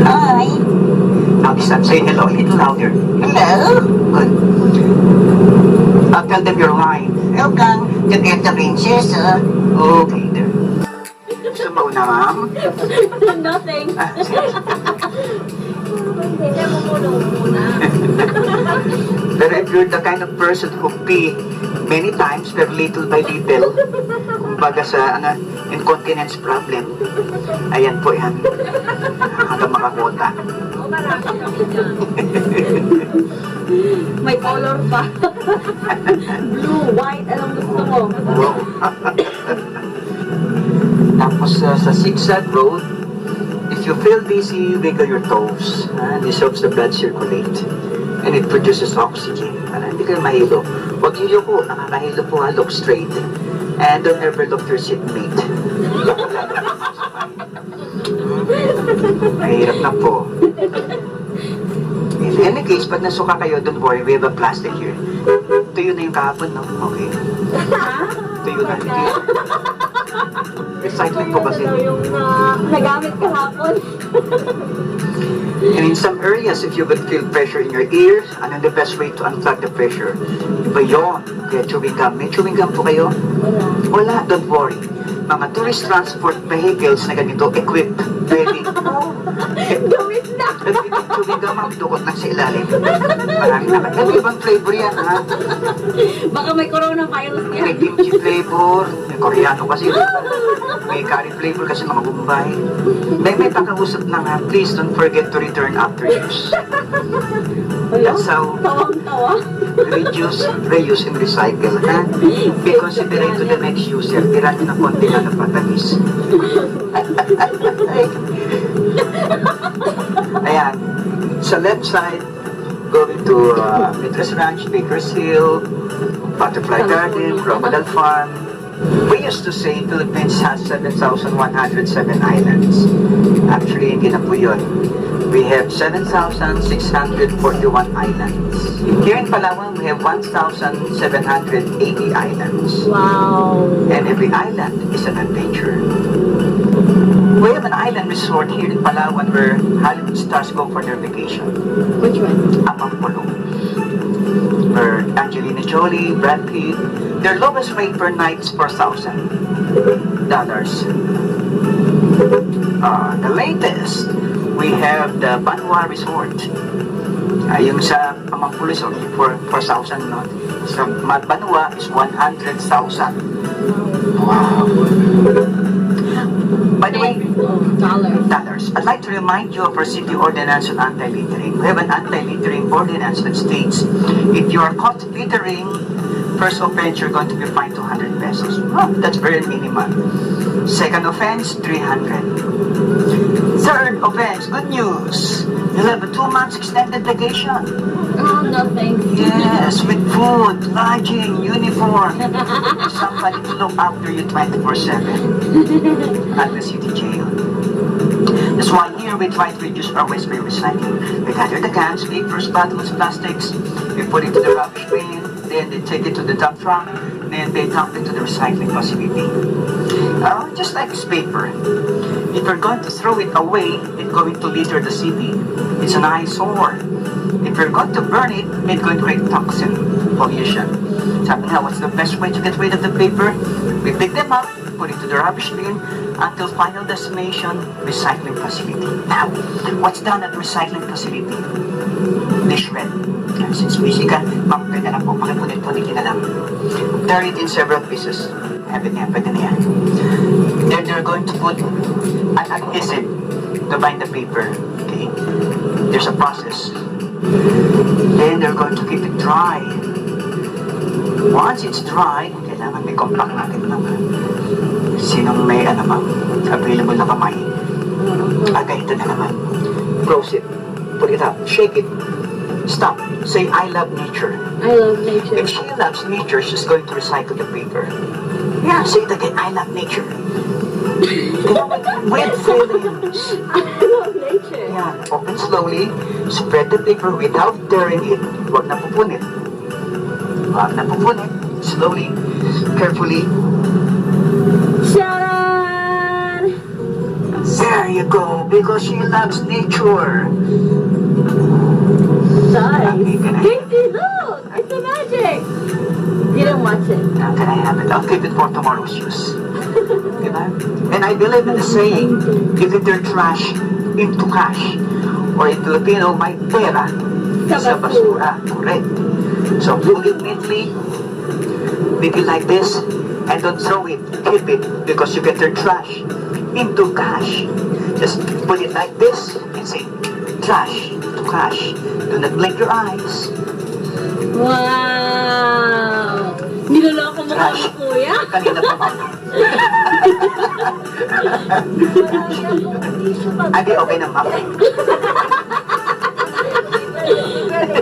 Hi. Now this time, say hello a little louder. Hello. Good. Tell them your line. Welcome to Get the Princess. Okay, there. Gusto mo na, ma'am? Nothing. Hindi mo muna. Pero if you're the kind of person who pee many times, pero little by little, kumbaga sa incontinence problem, ayan po yan. Hanggang makakota. O marami kami dyan. May color pa. Blue, white, anong gusto mo? Wow. Tapos sa zigzag road, if you feel dizzy, wiggle your toes. This helps the blood circulate. And it produces oxygen. Para hindi kayo mahilo. Huwag yung yuko, nakakahilo po ha, look straight. And don't ever look your seatmate. Mahirap na po. In any case, pag nasuka kayo, don't worry, we have a plastic here. Tuyo na yung kahapon, no? Okay. Tuyo na. Recycling po kasi. Yung nagamit kahapon. And in some areas, if you would feel pressure in your ears, ano the best way to unplug the pressure? Iba yun. Kaya chewing gum. May chewing gum po kayo? Wala. Don't worry. Mga tourist transport vehicles na ganito, equipped, ready. Gawin na! Chewing gum ang dukot lang sa ilalim. Maraming naman. Ibang flavor yan, ha? Baka may coronavirus May yan. kimchi flavor. May koreano kasi. May curry flavor kasi mga Bombay. May pakausap lang, ha? Please don't forget to return after use. That's how Tawang-tawa. reduce, reuse, and recycle, ha? Be considerate to the next user. Tira nyo ng konti na patamis. Ayan. Sa left side, going to Mitras Ranch, Baker's Hill, Butterfly Garden, Crocodile Farm. We used to say Philippines has 7,107 islands. Actually, hindi na po yun. We have 7,641 islands. Here in Palawan, we have 1,780 islands. Wow. And every island is an adventure. We have an island resort here in Palawan where Hollywood stars go for their vacation. Which one? Amangpolo. Where Angelina Jolie, Brad Pitt, their lowest rate per night is $4,000. The latest, we have the Banwa Resort. Yung sa Amangpolo is only for 4,000, no? Sa Banwa is 100,000. Wow. By the way, dollars. I'd like to remind you of our city ordinance on anti-littering. We have an anti-littering ordinance that states if you are caught littering, first offense, you're going to be fined 200 pesos. Oh, that's very minimal. Second offense, 300. Third offense, good news. You'll have a 2 months extended vacation. Oh, no thanks. Yes, with food, lodging, uniform. Somebody to look after you 24/7 at the city jail. That's why here we try to reduce our waste by recycling. We gather the cans, papers, bottles, plastics, we put it to the rubbish bin, then they take it to the dump truck, then they dump it to the recycling facility. Just like this paper. If you're going to throw it away, it's going to litter the city. It's an eyesore. If you're going to burn it, it's going to create toxin pollution. Sabi nga, what's the best way to get rid of the paper? We pick them up, put it to the rubbish bin, until final destination, recycling facility. Now, what's done at recycling facility? They shred. Since busy ka, ma'am, pwede na po, pakipunit-punitin na lang. Tear it in several pieces. Pwede na yan. Then they're going to put an adhesive to bind the paper. Okay? There's a process. Then they're going to keep it dry. Once it's dry, kailangan may compact natin naman. Sinong may ma'am, available na kamay. Ito na naman. Close it. Put it up. Shake it. Stop. Say, I love nature. I love nature. If she loves nature, she's going to recycle the paper. Yeah, say it again. I love nature. With feelings. I love nature. Yeah, open slowly. Spread the paper without tearing it. Huwag na pupunit. Huwag na pupunit. Slowly, carefully. Sharon! There you go, because she loves nature. Nice. Can I- Casey, look! It's a magic! You didn't watch it. Now can I have it? I'll keep it for tomorrow's use. Diba? And I believe in the saying, if you turn trash into cash, or in Filipino, may pera sa basura. Correct. So fold it neatly, make it like this, and don't throw it, keep it, because you can turn trash into cash. Just put it like this, and say, trash to cash. Do not blink your eyes. Wow! Niloloko mo Trash. kami, kuya? Kanina pa ba? Adi, okay na, ma'am.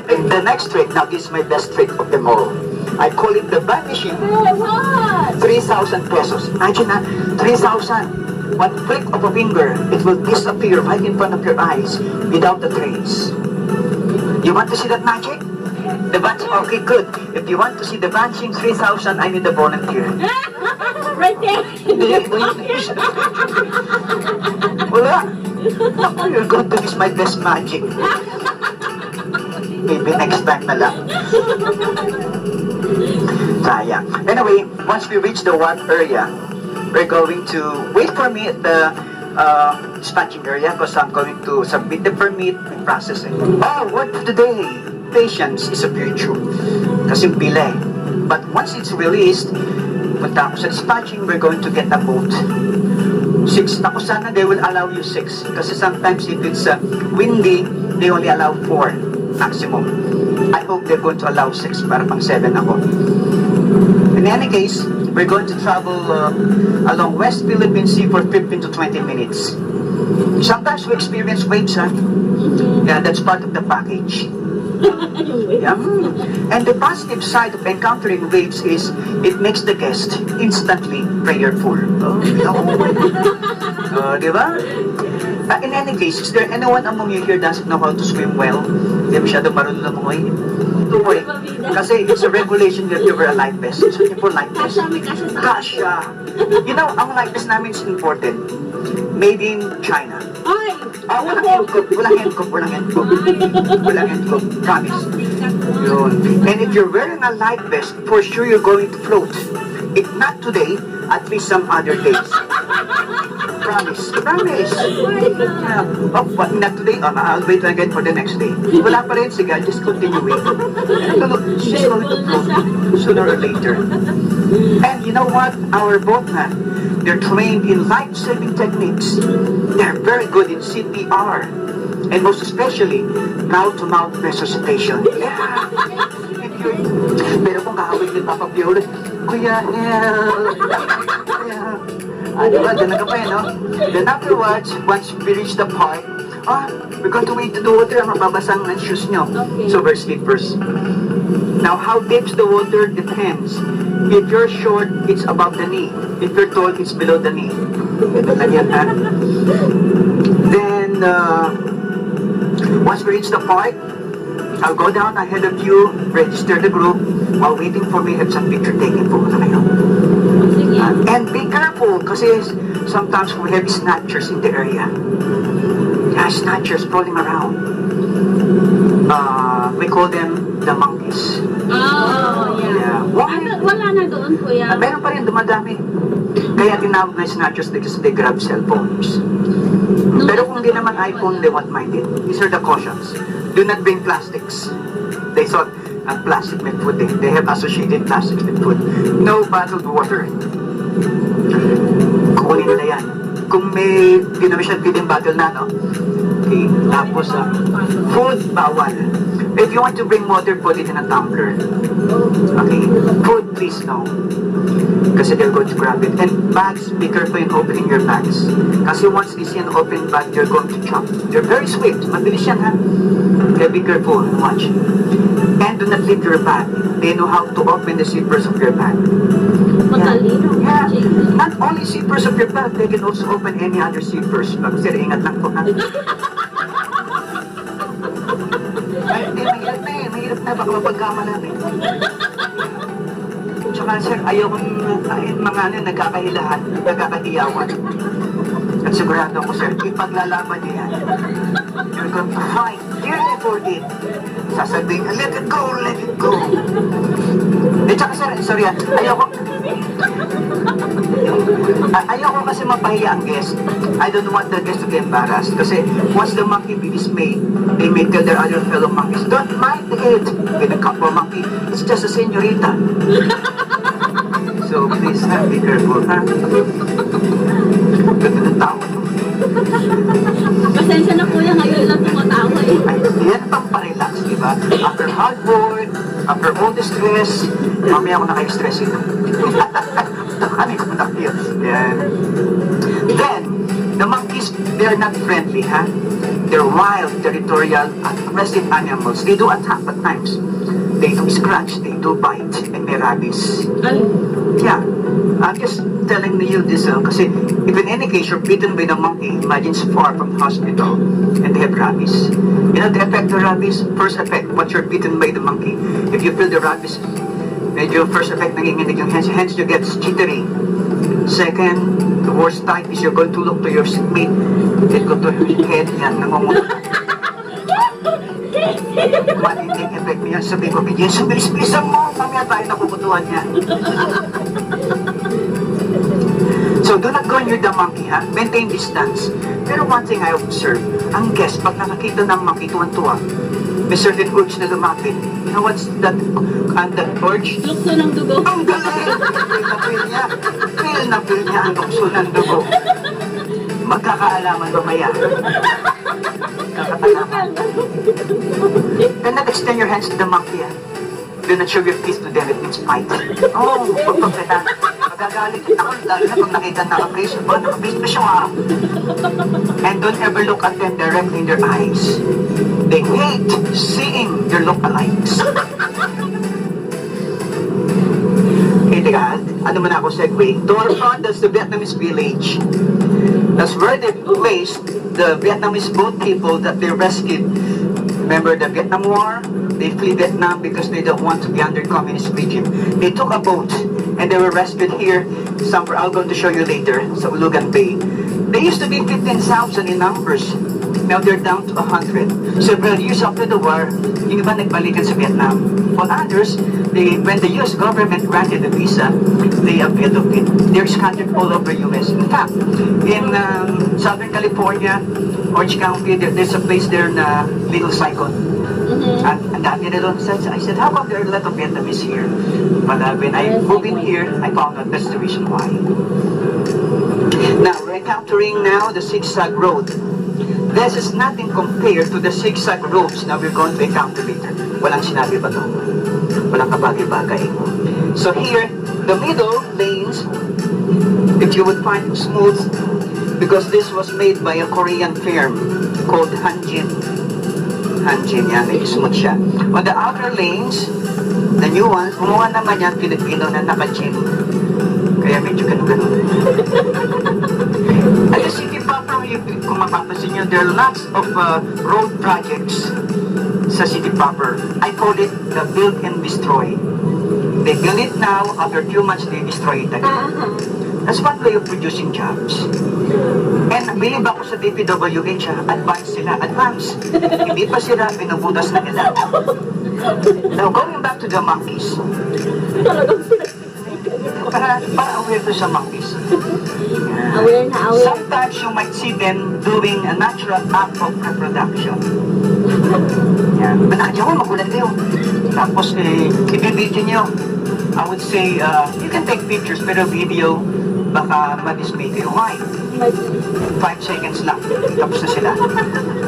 The next trick, now this is my best trick of them all. I call it the vanishing Hey, what? 3,000 pesos. Imagine na, 3,000. One flick of a finger, it will disappear right in front of your eyes without a trace. You want to see that magic? The vanishing, okay, good. If you want to see the vanishing 3,000, I need a volunteer. Right there! Wala. Ako, you're going to miss my best magic. Maybe next time na lang. Sayang. Anyway, once we reach the what area, we're going to wait for me at the dispatching area because I'm going to submit the permit and process it. Oh, word of the day. Patience is a virtue. Kasi pila eh. But once it's released, punta ako sa dispatching, we're going to get a boat. 6. Ako sana they will allow you 6. Kasi sometimes if it's windy, they only allow 4 maximum. I hope they're going to allow 6 para pang 7 ako. In any case, we're going to travel along West Philippine Sea for 15 to 20 minutes. Sometimes we experience waves, huh? Yeah, that's part of the package. Yeah. And the positive side of encountering waves is it makes the guest instantly prayerful. Oh, diba? In any case, is there anyone among you here doesn't know how to swim well? Hindi masyado marunong lumangoy? Don't worry. Kasi it's a regulation that you wear a life vest. It's looking for life vest. Kasha, may kasha sa Kasha! You know, ang life vest namin is imported. Made in China. Ay! Walang handcuff. Walang handcuff. Walang handcuff. Walang handcuff. Promise. Yun. And if you're wearing a life vest, for sure you're going to float. If not today, at least some other days. Promise. Promise. Yeah. Oh, but not today. I'll wait again for the next day. Wala pa rin. Sige, I'll just continue waiting. She's going to float sooner or later. And you know what? Our boatmen, they're trained in life-saving techniques. They're very good in CPR. And most especially, mouth-to-mouth resuscitation. Yeah. Pero kung kakawin ni Papa Piolo, Kuya, help! Yeah. Diba? Ganun ka pa no? Then afterwards, once we reach the park, we're going to wait to the water, mababasang ng shoes nyo. Okay. So wear slippers. Now, how deep's the water depends. If you're short, it's above the knee. If you're tall, it's below the knee. Ito lang yan, ha? Then, once we reach the park, I'll go down ahead of you, register the group, while waiting for me, have some picture taking po na kayo. Sige. And be careful, kasi sometimes we have snatchers in the area. Yeah, snatchers rolling around. We call them the monkeys. Oh, yeah. Why? Wala na doon, kuya. Meron pa rin, dumadami. Kaya tinawag na snatchers because they grab cell phones. Pero kung di naman iPhone, they won't mind it. These are the cautions. Do not bring plastics. They thought plastic with food. They have associated plastics with food. No bottled water. Kukunin nila yan. Kung may ginamisyan feeding bottle na, no? Okay. Tapos, food, bawal. If you want to bring water, put it in a tumbler. Okay. Food, please, no. Kasi they're going to grab it. And bags, be careful in opening your bags. Kasi once they see an open bag, you're going to jump. They're very swift. Mabilis yan, ha? Kaya be careful. Watch. And do not leave your bag. They know how to open the zippers of your bag. Matalino. Yeah. Not only zippers of your bag, they can also open any other zippers. Sir, ingat lang po, ha? Ay, mahirap na eh. Mahirap na. Baka mapagkama natin. Tsaka, sir, ayaw kong mga nagkakahilahan, nagkakahiyawan. At sigurado ako, sir, ipaglalaban niya yan. You're going to fight dearly for it. Sasabihin, let it go, let it go. Tsaka sir, sorry ayoko kasi mapahiya ang guest. I don't want the guest to be embarrassed. Kasi once the monkey is made, they may tell their other fellow monkeys, don't mind it. With a couple monkey, it's just a señorita. So please, be careful, ha? Ganda ng tao. Pasensya na kuya, ngayon lang tumatawa eh. Ay, yan ang pa-relax, di ba? After hard work, after all the stress, mamaya ako naka-stress ito. Ano ko na yun? Yan. Then, the monkeys, they're not friendly, ha? They're wild, territorial, aggressive animals. They do attack at times. They do scratch, they do bite, and may rabies. Yeah. I'm just telling you this kasi if in any case you're bitten by the monkey, imagine it's far from the hospital and they have rabies. You know the effect of rabies? First effect, once you're bitten by the monkey, if you feel the rabies, medyo first effect nanginginig yung hands, you get jittery. Second, the worst type is you're going to look to your seatmate, it go to your head, yan, nangungulo. Matinding effect niya, sabi ko, bigyan, bilis-bilisan mo, mamaya tayo nakukutuhan niya. So, do not go near the monkey, ha? Maintain distance. Pero one thing I observe, ang guest, pag nakakita ng monkey, tuwan-tuwa, may certain urge na lumapit. You know what's that? That urge? Lukso ng dugo. Ang galing! Feel na feel niya ang lukso ng dugo. Magkakaalaman mamaya. Magkakaalaman. Do not extend your hands to the monkey, ha? Do not show your fist to them, it means fight. Oh, pagpapita. Magagalit ako, lalo na pag nakita naka-brace, naka-brace na siya. And don't ever look at them directly in their eyes. They hate seeing their look-alikes. Okay, teka, ano man ako segue? To our front, that's the Vietnamese village. That's where they placed the Vietnamese boat people that they rescued. Remember the Vietnam War? They flee Vietnam because they don't want to be under communist regime. They took a boat and they were rescued here somewhere. I'm going to show you later sa Ulugan Bay. They used to be 15,000 in numbers. Now they're down to 100. Several years after the war, yung iba nagbalikan sa Vietnam. While others, when the U.S. government granted the visa, they availed of it. They're scattered all over U.S. In fact, in Southern California, Orange County, there's a place there na Little Saigon. And dati na doon, I said, how come there are a lot of Vietnamese here? But when I moved in here, I found out that's the reason why. Now, we're encountering now the zigzag road. This is nothing compared to the zigzag roads na we're going to encounter later. Walang sinabi ba ito? Walang kabagay-bagay. So here, the middle lanes, if you would find smooth, because this was made by a Korean firm called Hanjin. Hanjin yan, may smooth siya. On the outer lanes, the new ones, gumawa naman yan Filipino na naka-chin. Kaya medyo ganun-ganun. At the city proper, kung mapapansin nyo, there are lots of road projects sa city proper. I call it the build and destroy. They build it now, after 2 months, they destroy it again. That's one way of producing jobs. And bilib ako sa DPWH, advance sila, advance. Hindi pa sila, binubutas na nila. Now, going back to the monkeys. Para aware to sa monkeys. Aware na aware. Sometimes you might see them doing a natural act of reproduction. Yan. Nakadyaw, magulat kayo. Tapos, i-video nyo. I would say, you can take pictures, pero video, baka ma-dismay kayo. Why? 5 seconds lang. Tapos na sila.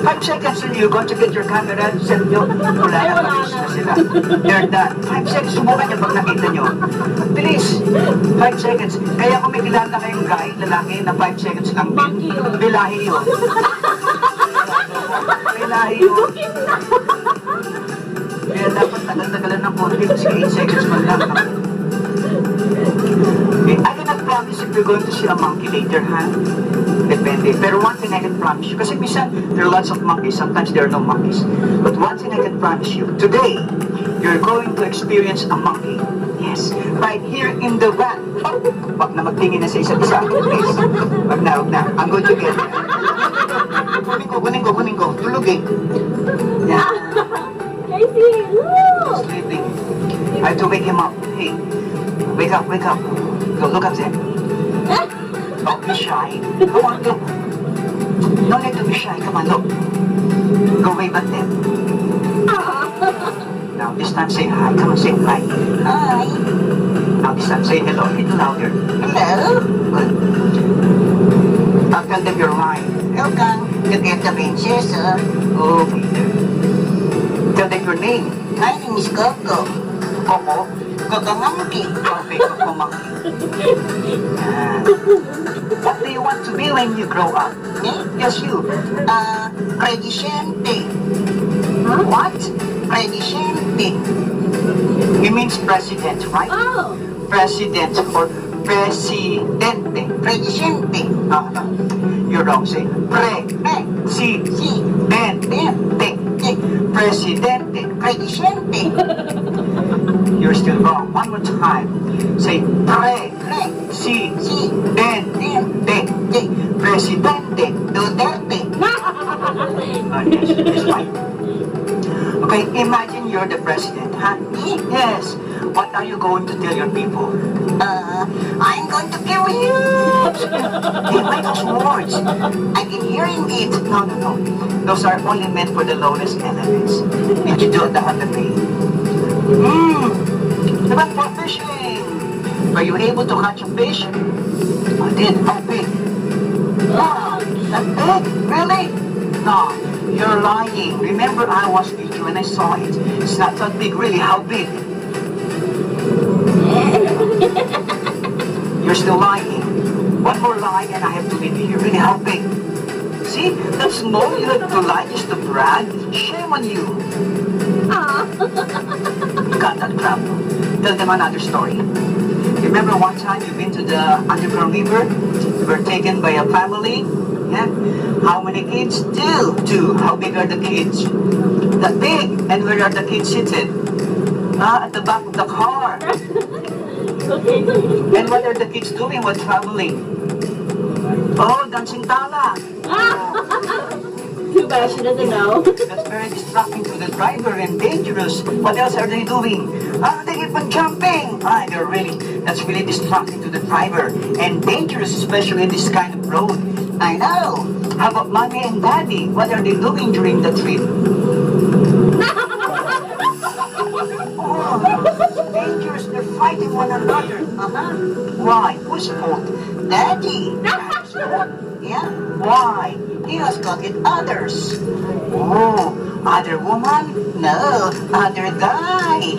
5 seconds and you're going to get your camera, set nyo, wala na, tapos na sila. They're done. 5 seconds, subukan nyo pag nakita nyo. Please, 5 seconds. Kaya kung may kilala kayong guy, lalaki, na 5 seconds lang, bilahi yun. Bilahi yun. Kaya dapat tagal-tagalan ng konti, kasi 8 seconds man lang. I cannot promise if you're going to see a monkey later, ha? Depende. Pero one thing I can promise you, kasi minsan, there are lots of monkeys, sometimes there are no monkeys. But one thing I can promise you, today, you're going to experience a monkey. Yes, right here in the van. Wag na magtingin na sa isa't isa. Please. Wag na Now, I'm going to get it. Kunin ko. Tulog eh. Yeah, Casey, look! sleeping. I have to wake him up. Hey, wake up. Go, look up there. Don't be shy. Come on, look. No need to be shy. Come on, look. Go way back there. Now, this time say hi. Come on, say hi. Hi. Now, this time say hello. A little louder. Hello. Good. I'll tell them you're lying. Welcome to Get the Princess. Okay, there. Tell them your name. My name is Coco. Coco. Coco Monkey. Okay, Coco Monkey. What do you want to be when you grow up? Me? Yes, you. Presidente. What? Presidente. It means president, right? Oh! President or presidente. Presidente. No. You're wrong. Say Si. presidente. Presidente. Presidente. You're still wrong. One more time. Say presidente. Si. Presidente. Duterte. Yes, that's right. Okay, imagine you're the president, huh? Me? Yes. What are you going to tell your people? I'm going to kill you. Hey, why those words? I've been hearing it. No. Those are only meant for the lowest elements. Did you do it the other way? Diba for fishing? Were you able to catch a fish? I did. How big? Oh! That big? Really? No, you're lying. Remember, I was with you and I saw it. It's not that big, really. How big? You're still lying. One more lie and I have to leave you here. Really, how big? See, that's small. You have to lie just to brag. Shame on you. You got that crap. Tell them another story. Remember one time you've been to the underground river? You were taken by a family. Yeah? How many kids? Two. How big are the kids? That big. And where are the kids seated? At the back of the car. Okay. And what are the kids doing while traveling? Oh, dancing tala. Too bad she doesn't know. That's very distracting to the driver and dangerous. What else are they doing? They keep on jumping. That's really distracting to the driver and dangerous, especially in this kind of road. I know. How about mommy and daddy? What are they doing during the trip? Oh, dangerous. They're fighting one another. Why? Whose fault? Daddy. Daddy's fault. Yeah. Why? He was caught with others. Oh, other woman? No, other guy.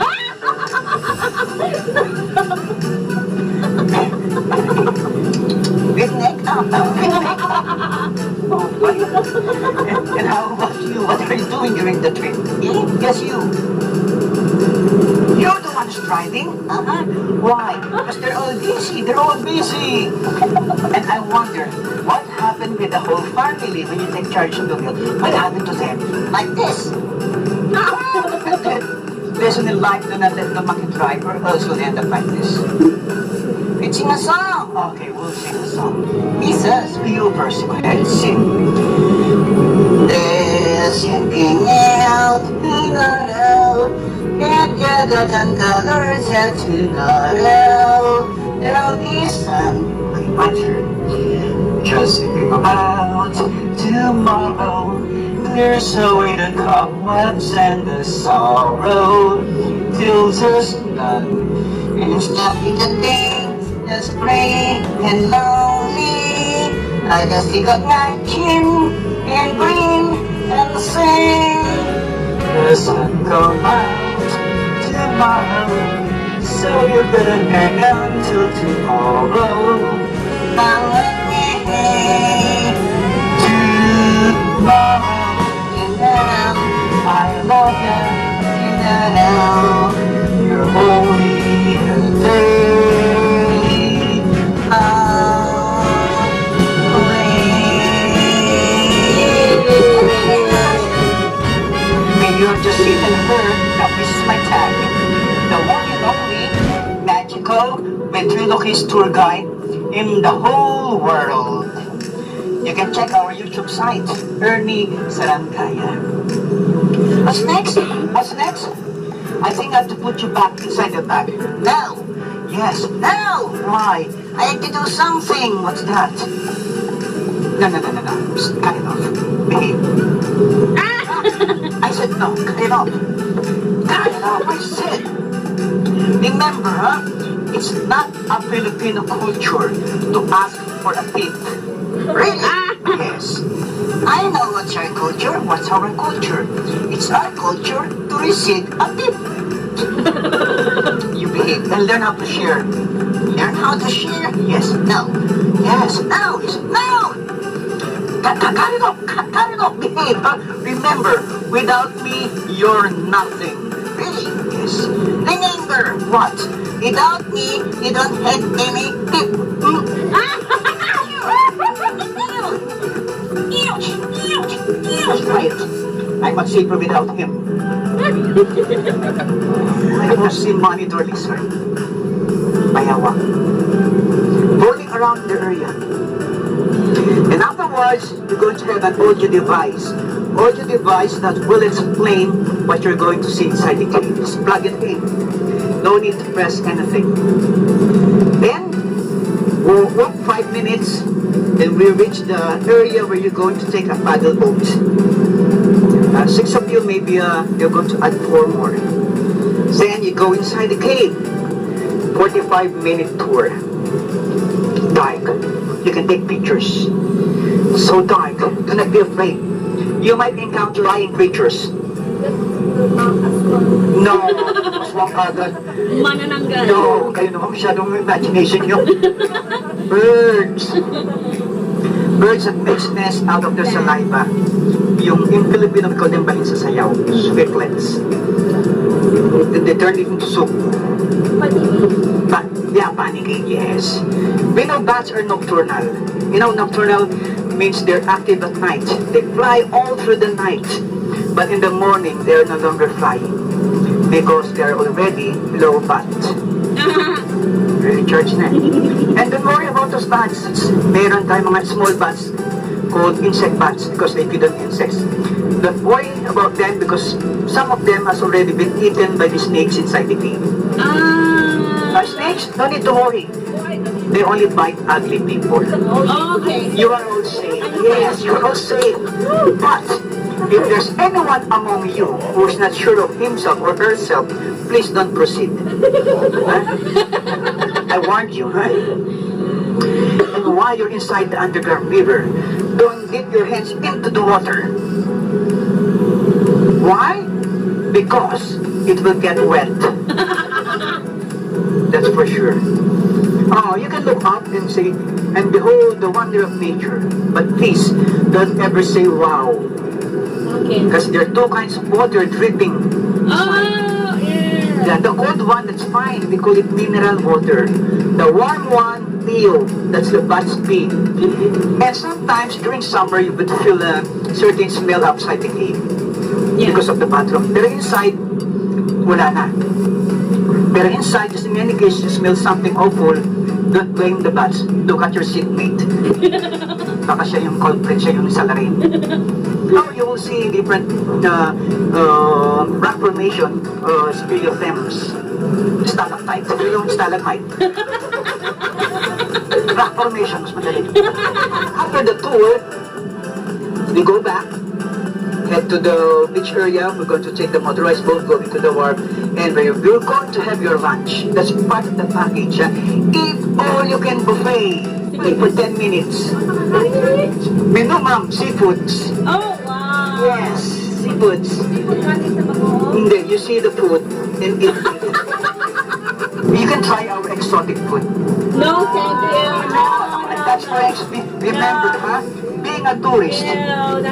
With neck up. Oh, buddy. And how about you? What are you doing during the trip? Yes, you. You're the one driving? Why? Because they're all busy. And I wonder, what happened with the whole family when you take charge of the wheel? What happened to them? Like this. Lesson in life, do not let the monkey drive or else you'll end up like this. Let's sing a song. Okay, we'll sing a song. Jesus. You first, go ahead, sing. There's looking out in the road. Get gathered and colors out to the road. There'll be some My turn. Just think about tomorrow. There's a way to cobwebs and the sorrow till there's none. Instead of the things that's gray and lonely, I just got my chin and green and sing. The sun come out tomorrow, so you better hang on till tomorrow. Now let me Tomorrow, you know, I love you. you know. You're only a day away. You're just even heard. Now this is my tag. The one and only magical ventriloquist tour guide in the whole world. You can check our YouTube site, Ernie Sarangaya. What's next? What's next? I think I have to put you back inside the bag. No, Yes. no, Why? I have to do something. What's that? No. Just cut it off. Behave. I said no. Cut it off. Cut it off. I said. Remember, huh? It's not a Filipino culture to ask for a tip. Really? Yes. I know what's your culture. What's our culture? It's our culture to receive a tip. You behave and learn how to share. Learn how to share? Yes. No. Yes. No. No. Cut it off. Cut it off. Behave. Huh? Remember, without me, you're nothing. Really? Yes. Remember, What? without me, you don't have any tip. Quiet. I'm much safer without him. I will see monitor listener. Bayawa. Rolling around the area. And afterwards, you're going to have an audio device. Audio device that will explain what you're going to see inside the cave. Just plug it in. No need to press anything. Then, we'll walk 5 minutes, and we reach the area where you're going to take a paddle boat. 6 of you, maybe you're going to add 4 more. Then you go inside the cave. 45-minute tour. Dark. You can take pictures. So dark. Do not be afraid. You might encounter lion creatures. No, aswang agad. Manananggal. No, kayo naman masyadong imagination nyo. Birds. Birds that makes nest out of their saliva. Yung in Filipino, we call them balin sa sayaw. Swiftlets. Then they turn it into soup. Yeah, panicking, yes. We know bats are nocturnal. You know, nocturnal means they're active at night. They fly all through the night. But in the morning, they're no longer flying. Because they're already low bat. Really church na. And don't worry about those bats. Meron tayong mga small bats called insect bats because they feed on insects. Don't worry about them because some of them has already been eaten by the snakes inside the cave. Snakes, no need to worry. They only bite ugly people. Okay. You are all safe. Yes, you are all safe. But if there's anyone among you who's not sure of himself or herself, please don't proceed. Huh? I warned you, huh? And while you're inside the underground river, don't dip your hands into the water. Why? Because it will get wet. That's for sure. Oh, you can look up and say, and behold the wonder of nature. But please, don't ever say wow. Okay. Because there are 2 kinds of water dripping. Oh, yeah. Yeah, the cold one, that's fine. We call it mineral water. The warm one, Theo, that's the bat's pee. And sometimes during summer, you would feel a certain smell outside the cave. Yeah. Because of the bathroom. Pero inside, wala na. Pero inside, just in any case, you smell something awful, don't blame the bats. Look at your seatmate. Baka siya yung culprit, siya yung salarin. Now you will see different rock formation, speleothems, stalactite, yung stalagmite. Rock formation, mas madali. After the tour, we go back, head to the beach area. We're going to take the motorized boat going to the wharf, and we're going to have your lunch. That's part of the package. Eat all you can buffet. Wait for 10 minutes. Menu, ma'am, seafoods. Oh, wow. Yes, seafoods. Hindi, you see the food and eat it. You can try our exotic food. No, thank you. That's why, remember, huh? Being a tourist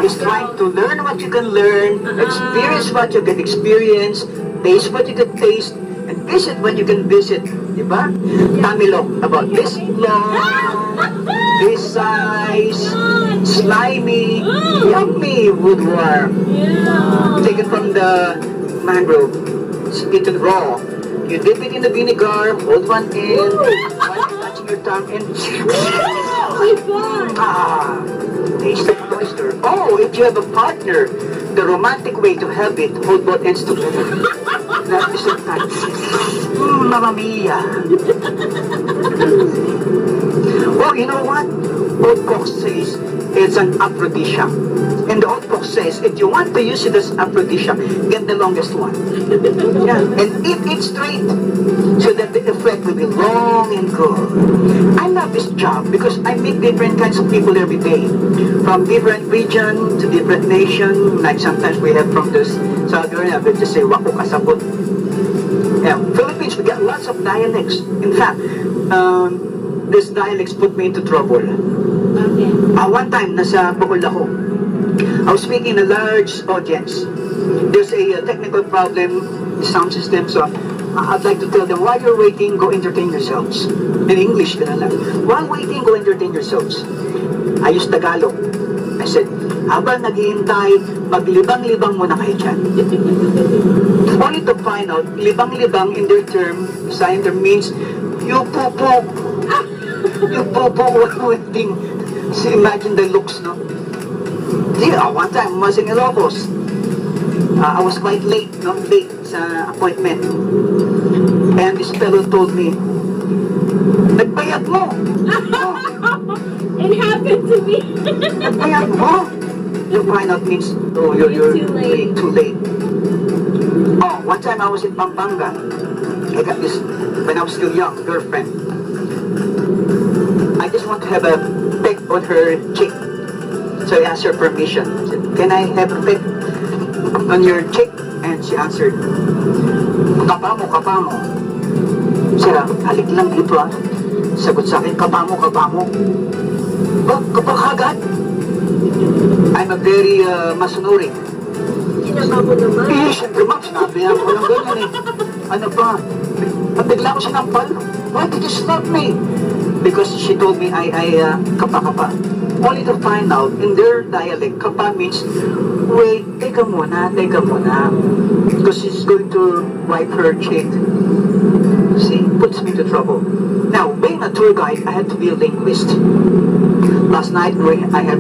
is trying to learn what you can learn, experience what you can experience, taste what you can taste, and visit what you can visit. Diba? Tamilok about this long, this size, slimy, yummy woodworm. Yeah. Taken from the mangrove, it's eaten raw. You dip it in the vinegar, hold one end, while touching your tongue, and Oh my God. you have a partner, the romantic way to have it, hold both ends together. At the same time. Mamma mia. Oh, you know what? Old folks says it's an aphrodisiac. And the old folks says, if you want to use it as aphrodisiac, get the longest one. Yeah. And eat it straight so that the effect will be long and good. I love this job because I meet different kinds of people every day. From different region to different nation. Like sometimes we have from this Southern, I will just say, wako kasabot. Yeah. Philippines, we get lots of dialects. In fact, these dialects put me into trouble. Okay. One time, nasa Bohol ako. I was speaking in a large audience. There's a technical problem, the sound system, so I'd like to tell them, while you're waiting, go entertain yourselves. In English, ganun lang. While waiting, go entertain yourselves. I used Tagalog. I said, habang naghihintay, maglibang-libang muna kayo dyan. Only to find out, libang-libang in their term, sign term means, you poo-poo. You poo-poo while waiting. So imagine the looks, no? Yeah, one time, I was in Ilocos. I was quite late, no? Late sa appointment. And this fellow told me, nagbayad mo! It happened to me. Nagbayad mo! You find out means, oh, you're too late. Oh, one time I was in Pampanga. I got this, when I was still young, girlfriend. I just want to have a peck on her cheek. So I asked her permission. I said, can I have a peck on your cheek? And she answered, kapamo, kapamo. Sira, halik lang dito ah. Sagot sa akin, kapamo, kapamo. Oh, kapag I'm a very masunuring. Kinaba mo naman. Eh, syempre ma'am, sinabi niya ako ng ganyan eh. Ano ba? Bigla ko sinampal. Why did you slap me? Because she told me kapa-kapa. Only to find out, in their dialect, kapa means, wait, teka muna. Because she's going to wipe her cheek. See, puts me to trouble. Now, being a tour guide, I had to be a linguist. Last night, I had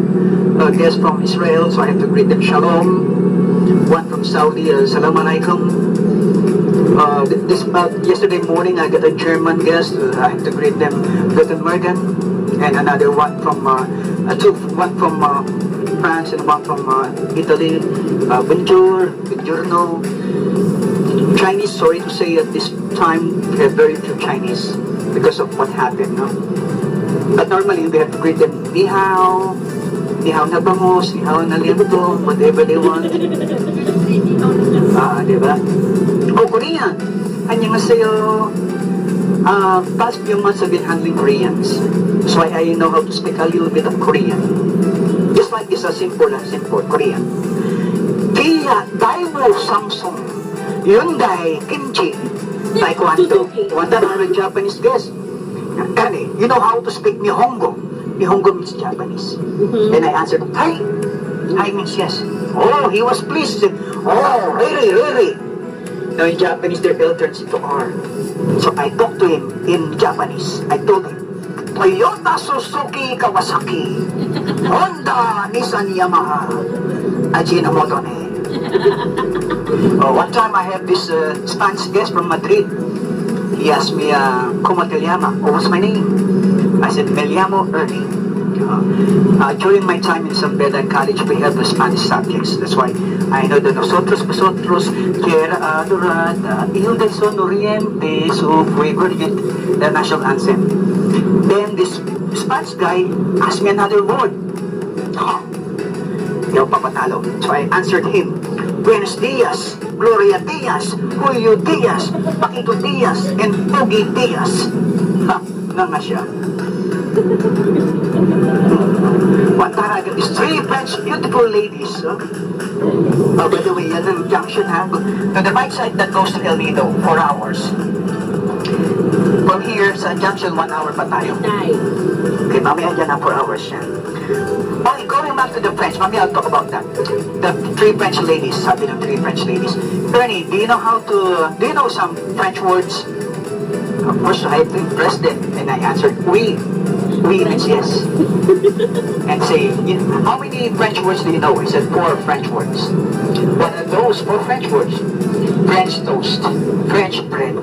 a guest from Israel, so I had to greet them shalom. One from Saudi, salam alaikum. Yesterday morning, I got a German guest. I had to greet them Guten Morgen. And another one from, one from France and one from Italy. Bonjour, buongiorno. Chinese, sorry to say, at this time, we have very few Chinese because of what happened, no? But normally, we have to greet them, ni hao na bangus, ni hao na liento, whatever they want. Diba? Oh, Korean. 안녕하세요. Past few months I've been handling Koreans. So I know how to speak a little bit of Korean. Just like this, simple Korean. Kia, Daewoo, Samsung, Hyundai, Kimchi, Taekwondo. One time I had a Japanese guest. Ernie, you know how to speak Nihongo? Nihongo means Japanese. And I answered, Hi. Hi means yes. Oh, he was pleased. He said, oh, really? Now in Japanese, their L turns into R. So I talked to him in Japanese. I told him, Toyota, Suzuki, Kawasaki, Honda, Nissan, Yamaha, Ajinomoto ne. One time I have this Spanish guest from Madrid. He asked me, ¿Cómo te llama? What was my name? I said, Me llamo Ernie. During my time in San Beda College, we have the Spanish subjects. That's why I know the nosotros, vosotros, quiera adorada, il del sonoriente, su favorite, the national anthem. Then this Spanish guy asked me another word. Di ako papatalo. So I answered him, Buenos Dias, Gloria Diaz, Julio Diaz, Paquito Diaz, and Pogi Diaz. Nga siya. One time I got these 3 French beautiful ladies. By the way, yan ang junction ha. To the right side that goes to El Nido, 4 hours. From here sa junction, 1 hour pa tayo. Okay, mamaya dyan na 4 hours yan. Okay, going back to the French, mamaya I'll talk about that. The 3 French ladies, sabi ng 3 French ladies. Ernie, do you know some French words? Of course, I have to impress them. And I answered, oui. Women's, yes. And say, how many French words do you know? I said 4 French words. What are those 4 French words? French toast, French bread,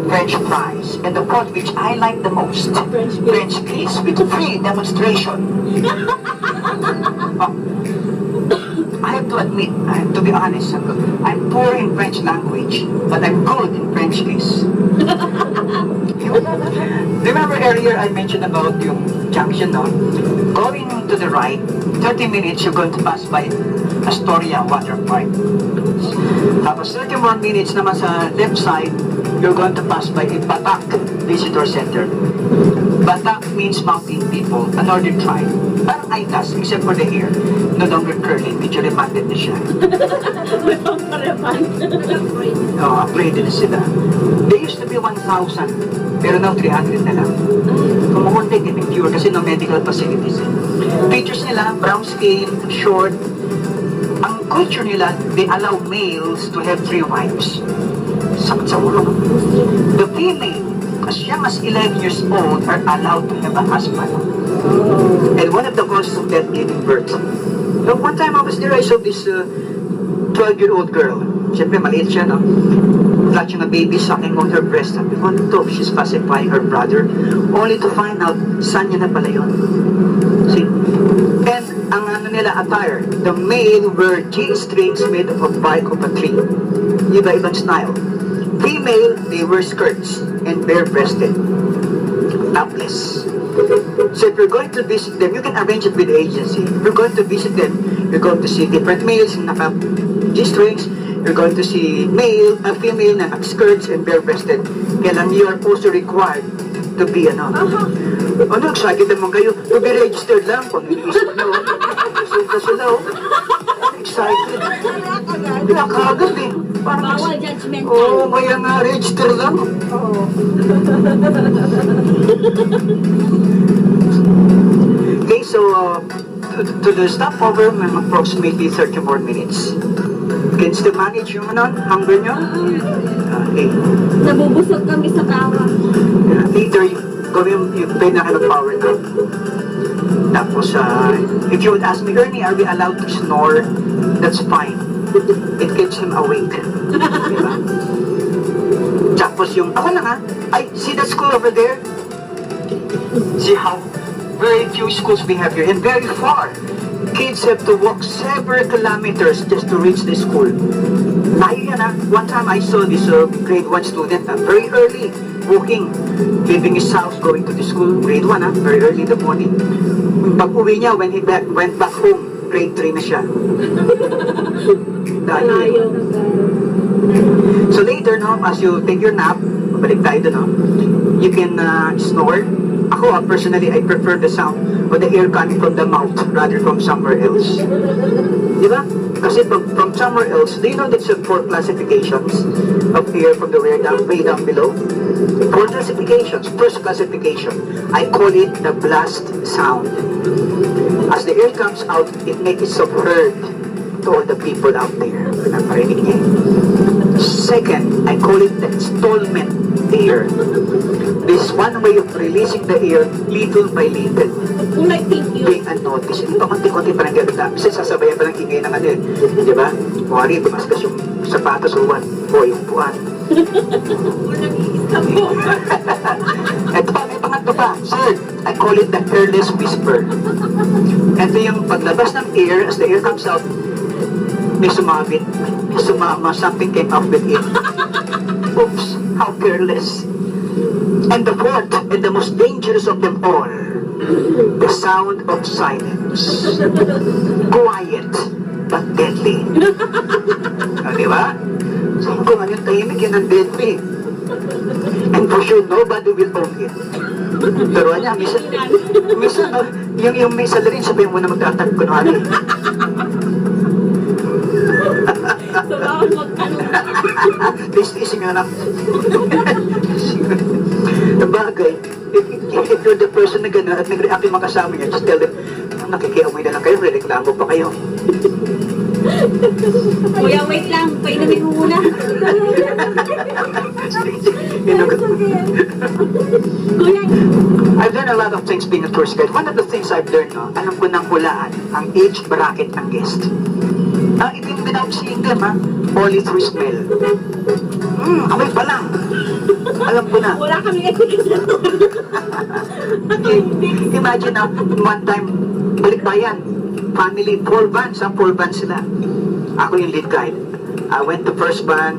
French fries, and the part which I like the most, French kiss with free demonstration. I have to admit, I have to be honest, I'm poor in French language, but I'm good in French kiss. Remember earlier I mentioned about yung junction, no? Going to the right, 30 minutes you're going to pass by Astoria Water Park. Tapos 30 more minutes naman sa left side, you're going to pass by Batak Visitor Center. Batak means mountain people, a northern tribe. Parang Aitas, except for the hair. No longer curly, medyo remanded na siya. Oh, upgraded na sila. They used to be 1,000, pero now 300 na lang. Kumukunti, cure kasi no medical facilities. Features nila, brown skin, short. Ang culture nila, they allow males to have 3 wives. Sakit sa ulo. The female, as young as 11 years old, are allowed to have a husband. And one of the causes of death, giving birth. Now, one time I was there, I saw this 12-year-old girl. Siyempre, maliit siya, no? Clutching a baby, sucking on her breast. Sabi ko, ito, she's pacifying her brother, only to find out, son niya na pala yun. See? And ang ano nila attire, the male wear G-strings made of a bark of a tree. Iba-ibang style. Female, they wear skirts and bare-breasted. Topless. So if you're going to visit them, you can arrange it with the agency. If you're going to visit them, you're going to see different males na naka G-strings. You're going to see female na skirts and bare-breasted. Kaya lang you are also required to be ano. Ano, excited naman kayo. To be registered lang. Kung iniisip nyo, isip na sila, excited. Pinakagad eh. Bawal judgment. Oo, kaya nga, register lang. Okay, so, to the stopover, may approximately 30 more minutes. Can still manage yung ano, hunger nyo? Okay. Nabubusog kami sa kawa. Later, gawin yung pinaka-power nap. Tapos, if you would ask me, Ernie, are we allowed to snore? That's fine. It keeps him awake. Diba? Tapos yung, ako na nga, see that school over there? See how very few schools we have here, and very far. Kids have to walk several kilometers just to reach the school. Layo yan, one time I saw this grade 1 student, very early, walking, leaving his house, going to the school, grade 1, very early in the morning. Pag-uwi niya, when he went back home, grade 3 na siya. Layo. So later, no, as you take your nap, balik tayo doon, no, you can snore. Ako, personally, I prefer the sound of the air coming from the mouth rather from somewhere else. Diba? Kasi from somewhere else, do you know there's 4 classifications of air from the way down below? 4 classifications. First classification, I call it the blast sound. As the air comes out, it makes itself heard to all the people out there. Naparinig niya. Second, I call it the installment air. This is one way of releasing the air little by little. Being unnoticed. Hindi pa konti-konti pa nang ganda. Kasi sasabayan pa ng ingay ng ano yun. Di ba? Kuwari, bumaskas yung sapatos o yung puwan. Ito pa, may pangatlo pa. Third, I call it the careless whisper. Ito yung paglabas ng air, as the air comes out, may sumabit, may sumama, something came up with it. Oops, how careless. And the fourth, and the most dangerous of them all, the sound of silence. Quiet, but deadly. Diba? So kung ano yung tahimik, yan ang deadly. And for sure, nobody will own it. Pero niya, misa, yung may salarin, sabihin mo na magtatag ko na So, bawal magtanong. Tis-tisin nga lang. Nabagay, if you're the person na gano'n at nag-react yung mga kasama niya, just tell them, nakikiamoy na lang kayo, reklamo pa kayo. Kuya, wait lang. Painumin mo muna. Inugot. Kuya, I've learned a lot of things being a tourist guide. One of the things I've learned, no, alam ko nang hulaan ang age bracket ng guest. Even without seeing them, only through smell. Amoy pa lang. Alam ko na. wala kami Imagine one time, balikbayan. Family, 4 vans, 4 vans sila. Ako yung lead guide. I went to the first van,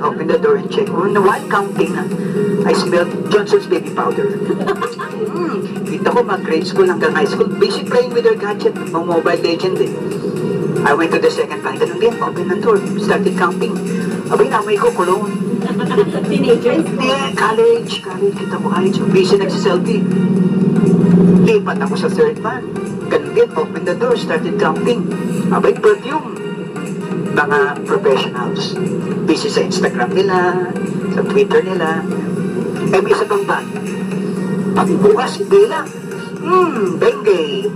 opened the door and checked. While counting, I smelled Johnson's baby powder. Kita ko mag-grade school hanggang high school. Busy playing with their gadget, mga Mobile Legend eh. I went to the second van, ganun din, open the door, started counting. Abay, namay ko, cologne. teenagers. Hindi, college, kita mo, college. Busy nagsiselfie. Lipat ako sa third van. Ganun din, open the door, started counting. Abay, perfume. Mga professionals. Busy sa Instagram nila, sa Twitter nila. May isa pang van. Pagbukas, bila. Bengay.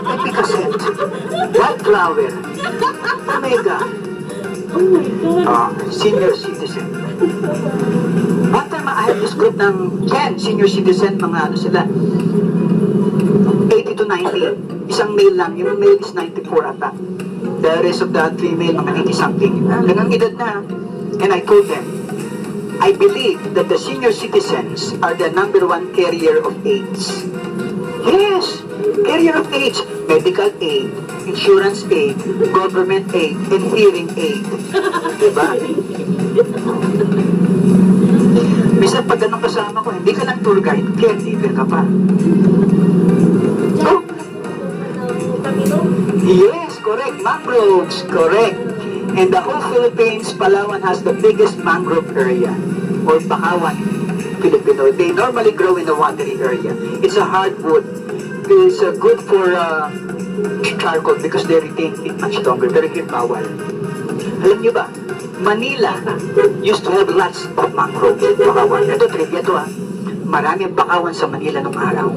Epicacet. Wildflower. Omega. Oh my God. Senior citizen. One time, I have this group ng 10 senior citizen, mga ano sila, 80 to 90. Isang male lang, yung male is 94 ata. The rest of the female, mga 80-something. Ganang edad na. And I told them, I believe that the senior citizens are the #1 carrier of AIDS. Yes, carrier of AIDS. Medical aid, insurance aid, government aid, and hearing aid. Diba? Minsan pag ganun kasama ko, hindi ka lang tour guide, caretaker ka pa. So, yes, correct. Mangroves, correct. And the whole Philippines, Palawan has the biggest mangrove area, or Bakawan, Filipino. They normally grow in a watery area. It's a hardwood. It's good for charcoal because they retain it much longer. Pero hindi bawal. Alam niyo ba, Manila used to have lots of mangrove, Bakawan. Ito, trivia to Maraming bakawan sa Manila nung araw.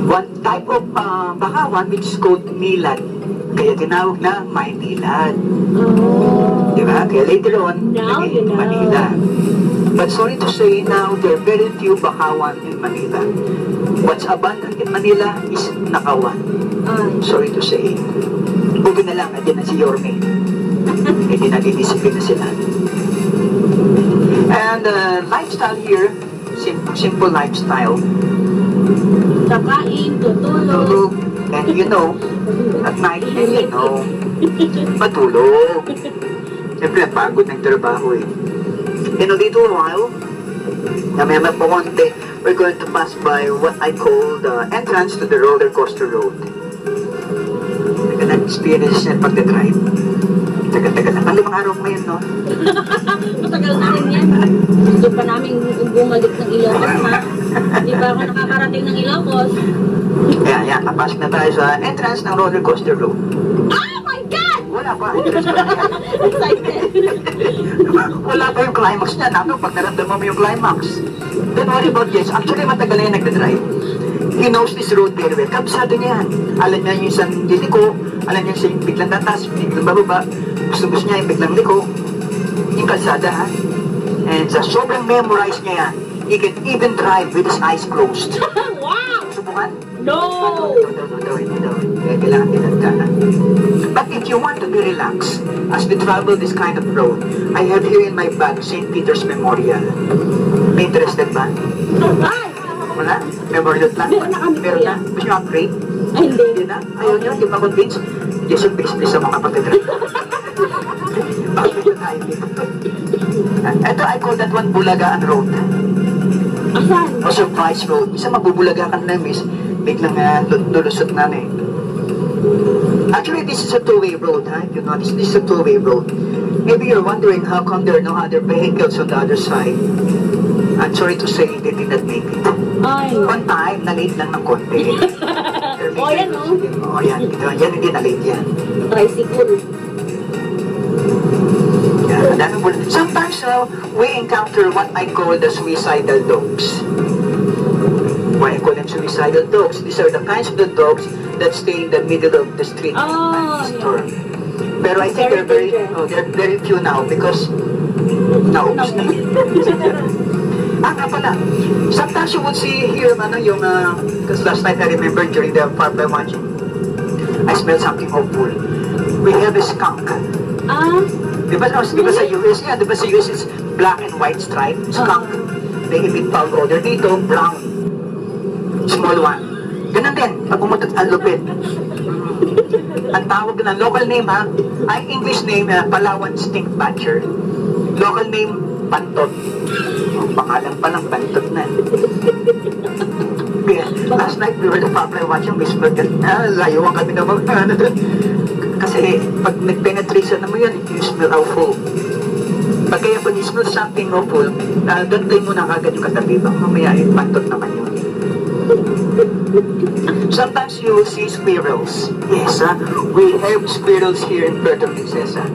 One type of bakawan which is called nilad. Kaya tinawag na Maynilad. Diba? Kaya later on, naging Manila. But sorry to say now, there are very few bakawan in Manila. What's abundant in Manila is nakawan. Sorry to say. Buti na lang, nandiyan na si Yorme. Hindi nadidisiplina sila. And lifestyle here, simple lifestyle. Kakain, tutulog. And you know, at night, you know, matulog. Siyempre, pagod ng trabaho eh. In a little while, namaya po konti, we're going to pass by what I call the entrance to the roller coaster road. Nag-experience niya pagdadrive. Tagal-tagal na. 5 araw ngayon, no? Matagal na rin yan. Gusto pa namin bumalik ng Ilocos, ha? Hindi pa ako nakakarating ng Ilocos. Yan. Napasok na tayo sa entrance ng roller coaster road. Oh my God! Wala pa. Entrance pa na yan. Excited. Wala pa yung climax niya. Nato, pag naramdaman mo yung climax. Don't worry about this. Actually, matagal na yan nagdadrive. He knows this road very well. Kabisado niya yan. Alam niya yung isang liliko. Alam niya yung biglang tatas, biglang bababa. Gusto niya yung biglang liko. Yung kalsada, ha? And sa sobrang memorize niya yan, he can even drive with his eyes closed. Wow! Subukan? No! Hindi daw. Kailangan tinagkana. But if you want to be relaxed, as we travel this kind of road, I have here in my bag St. Peter's Memorial. May interested ba? Ay! Wala? Memorial plan? Meron na kami, Meron na? kuya. Gusto nyo upgrade? Ay, hindi. Hindi na? Ayaw nyo? Hindi pa convince? Jason, please sa mga pagdadrive. Bakit na tayo dito? Ito, I call that one Bulagaan Road. Asan? O Surprise Road. Isa mabubulaga ka na, miss. Biglang lulusot na eh. Actually, this is a two-way road, ha? You notice, this is a two-way road. Maybe you're wondering how come there are no other vehicles on the other side. I'm sorry to say, they did not make it. Ay. One time, na-late lang ng konti. O, yan, no? O, yan. Yan, hindi na-late yan. Tricycle. Sometimes we encounter what I call the suicidal dogs. Why I call them suicidal dogs? These are the kinds of the dogs that stay in the middle of the street Oh, at storm. Pero I think they're very few now because Naubos na. Nga pala, sometimes you would see here, yung, because last night I remember during the far by watching, I smelled something awful. We have a skunk. Di ba sa US? Yeah, di ba sa US it's black and white stripe, skunk. They emit foul odor. Dito, brown. Small one. Ganun din, pag umutot ang lupit. Ang tawag ng local name ay English name, Palawan Stink Badger. Local name, Bantot. Ang pangalan pa lang, Bantot na. Last night, we were the family watching, we smelled that, layuan kami na mga kasi pag nag-penetration naman yan, you smell awful. Pag kaya pag you smell something awful, gantay mo na kagad yung katabi, bang mamaya yung Bantot naman yun. Sometimes you will see squirrels. Yes, we have squirrels here in Puerto Princesa.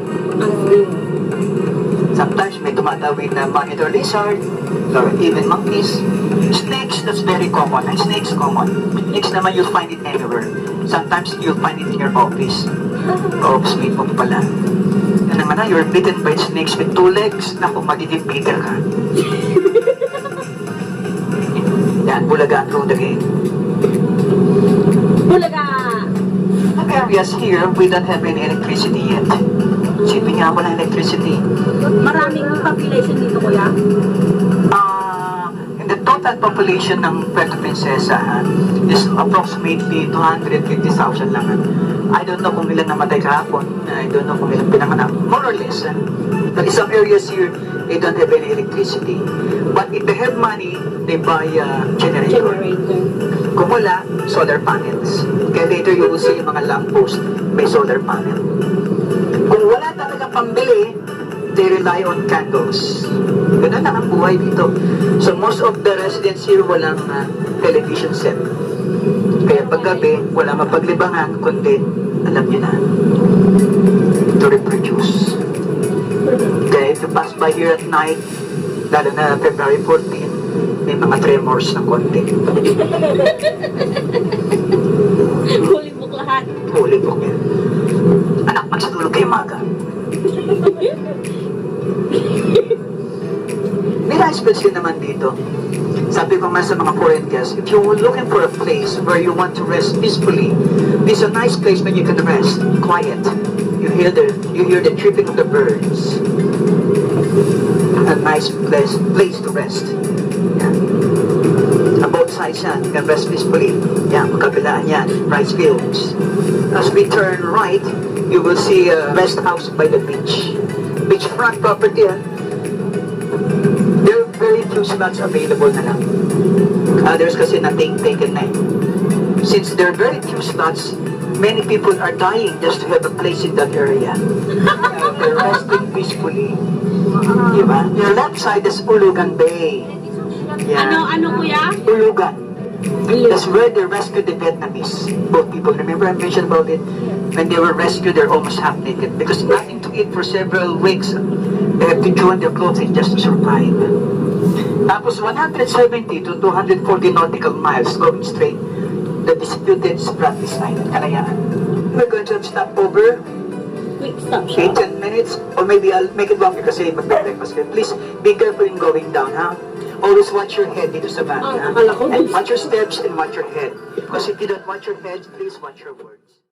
Sometimes may tumatawid na monitor lizard, or even monkeys. Snakes, that's very common. And snakes common. Snakes naman you'll find it anywhere. Sometimes you'll find it in your office. Office mate mo pala. Yan naman you're bitten by snakes with 2 legs. Naku, magiging Peter ka. Yan, Bulaga through the gate. Bulaga! Some areas here, we don't have any electricity yet. Sipin nga walang electricity. Maraming population dito, kuya? The total population ng Puerto Princesa is approximately 250,000 lang. I don't know kung ilan namatay kahapon. I don't know kung ilan pinanganak. More or less. But in some areas here, they don't have any electricity. But if they have money, they buy a generator. Kung wala, solar panels. Kaya later you will see yung mga lamppost may solar panel. Kung wala talaga pambili, they rely on candles. Ganun lang ang buhay dito. So most of the residents here walang television set. Kaya paggabi, wala mapaglibangan, kundi alam niyo na, to reproduce. Kaya if you pass by here at night, lalo na February 14, may mga tremors ng konti. Huli book lahat. Huli book yan. Anak, magsatulog kayo maga. May nice place din naman dito. Sabi ko nga sa mga foreign guests, if you're looking for a place where you want to rest peacefully, this is a nice place where you can rest, quiet. You hear the chirping of the birds. A nice place to rest. Yeah. Both sides yan, you can rest peacefully. Yan, magkabilaan yan, rice fields. As we turn right, you will see a rest house by the beach. Beachfront property. There are very few slots available na lang. Others kasi taken na. Since there are very few slots, many people are dying just to have a place in that area. They're resting peacefully. Diba? Your left side is Ulugan Bay. Yeah. Ano kuya? Ulugan. That's where they rescued the Vietnamese. Both people, remember I mentioned about it? When they were rescued, they're almost half naked because nothing to eat for several weeks. They have to join their clothing just to survive. Tapos 170 to 240 nautical miles going straight, the disputed Spratlys Island, Kalayaan. We're going to stop over Quick stop siya. 8-10 minutes, or maybe I'll make it longer kasi magbe-breakfast kayo. Please be careful in going down, ha? Always watch your head dito sa van, ha? Akala ko And watch your steps and watch your head. Because if you don't watch your head, please watch your words.